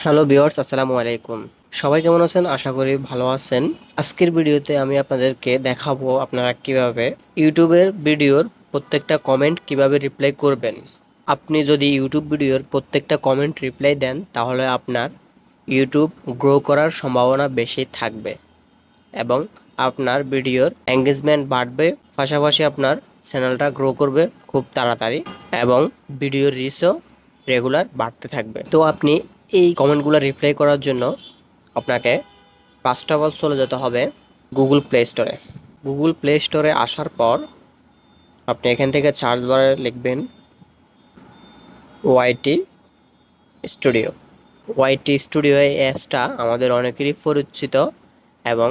Hello viewers, আসসালামু আলাইকুম। সবাই কেমন আছেন? আশা করি ভালো আছেন। আজকের ভিডিওতে আমি আপনাদেরকে দেখাবো আপনারা কিভাবে ইউটিউবের ভিডিওর প্রত্যেকটা কমেন্ট কিভাবে রিপ্লাই করবেন। আপনি যদি ইউটিউব ভিডিওর প্রত্যেকটা কমেন্ট রিপ্লাই দেন তাহলে আপনার ইউটিউব গ্রো করার সম্ভাবনা বেশি থাকবে এবং আপনার ভিডিওর এঙ্গেজমেন্ট বাড়বে, পাশাপাশি আপনার চ্যানেলটা গ্রো করবে খুব তাড়াতাড়ি এবং ভিডিওর রিচও রেগুলার বাড়তে থাকবে। তো আপনি এই কমেন্টগুলো রিপ্লাই করার জন্য আপনাকে ফার্স্ট অফ অল চলে যেতে হবে গুগল প্লে স্টোরে। গুগল প্লে স্টোরে আসার পর আপনি এখান থেকে সার্চ বারে লিখবেন ওয়াইটি স্টুডিও। ওয়াইটি স্টুডিও এই অ্যাপসটা আমাদের অনেকেরই পরিচিত এবং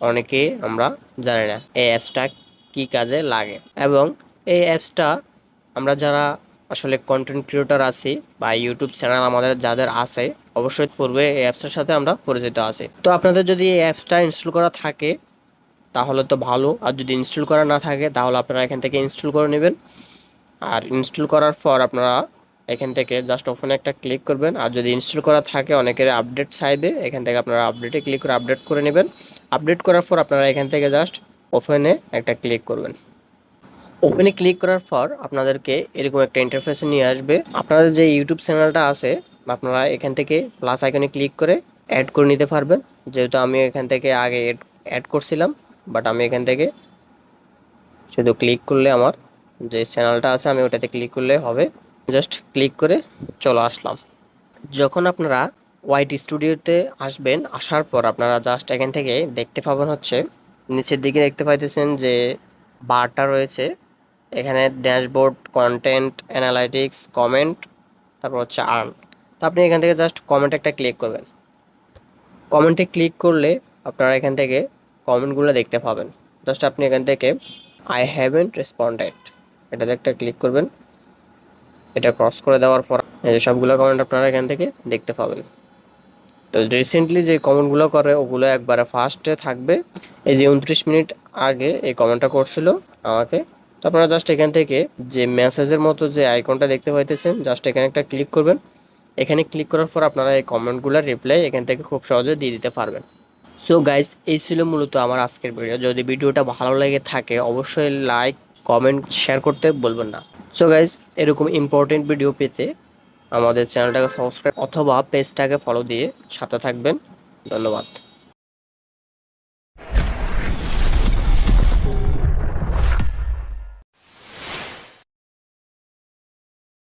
অনেকেই আমরা জানি না এই অ্যাপসটা কী কাজে লাগে। এবং এই অ্যাপসটা আমরা যারা আসলে কন্টেন্ট ক্রিয়েটর আছি বা ইউটিউব চ্যানেল আমাদের যাদের আছে অবশ্যই পূর্বে এই অ্যাপসটার সাথে আমরা পরিচিত আছি। তো আপনাদের যদি এই অ্যাপসটা ইনস্টল করা থাকে তাহলে তো ভালো, আর যদি ইনস্টল করা না থাকে তাহলে আপনারা এখান থেকে ইনস্টল করে নেবেন। আর ইনস্টল করার পর আপনারা এখান থেকে জাস্ট ওপেনে একটা ক্লিক করবেন। আর যদি ইনস্টল করা থাকে অনেকের আপডেট চাইবে, এখান থেকে আপনারা আপডেটে ক্লিক করে আপডেট করে নেবেন। আপডেট করার পর আপনারা এখান থেকে জাস্ট ওপেনে একটা ক্লিক করবেন। ওপেনে ক্লিক করার পর আপনাদেরকে এরকম একটা ইন্টারফেসে নিয়ে আসবে। আপনাদের যে ইউটিউব চ্যানেলটা আছে আপনারা এখান থেকে প্লাস আইকনে ক্লিক করে অ্যাড করে নিতে পারবেন। যেহেতু আমি এখান থেকে আগে অ্যাড করছিলাম, বাট আমি এখান থেকে শুধু ক্লিক করলে আমার যে চ্যানেলটা আছে আমি ওটাতে ক্লিক করলে হবে। জাস্ট ক্লিক করে চলে আসলাম। যখন আপনারা ওয়াইটি স্টুডিওতে আসবেন, আসার পর আপনারা জাস্ট এখান থেকে দেখতে পাবেন হচ্ছে নিচের দিকে দেখতে পাইতেছেন যে বারটা রয়েছে। এখানে ড্যাশবোর্ড, কন্টেন্ট, অ্যানালাইটিক্স, কমেন্ট, তারপর হচ্ছে আর্ন। তো আপনি এখান থেকে জাস্ট কমেন্ট একটা ক্লিক করবেন। কমেন্টে ক্লিক করলে আপনারা এখান থেকে কমেন্টগুলো দেখতে পাবেন। জাস্ট আপনি এখান থেকে আই হ্যাভেন্ট রেসপন্ডেড এটাতে একটা ক্লিক করবেন। এটা ক্রস করে দেওয়ার পর এই যে সবগুলো কমেন্ট আপনারা এখান থেকে দেখতে পাবেন। তো রিসেন্টলি যে কমেন্টগুলো করে ওগুলো একবারে ফার্স্টে থাকবে। এই যে 29 মিনিট আগে এই কমেন্টটা করছিল আমাকে। তো আপনারা জাস্ট এখান থেকে যে মেসেজের মতো যে আইকনটা দেখতে পাইতেছেন জাস্ট এখানে একটা ক্লিক করবেন। এখানে ক্লিক করার পর আপনারা এই কমেন্টগুলোর রিপ্লাই এখান থেকে খুব সহজে দিয়ে দিতে পারবেন। সো গাইস, এই ছিল মূলত আমার আজকের ভিডিও। যদি ভিডিওটা ভালো লেগে থাকে অবশ্যই লাইক, কমেন্ট, শেয়ার করতে বলবেন না। সো গাইস, এরকম ইম্পর্টেন্ট ভিডিও পেতে আমাদের চ্যানেলটাকে সাবস্ক্রাইব অথবা পেজটাকে ফলো দিয়ে সাথে থাকবেন। ধন্যবাদ।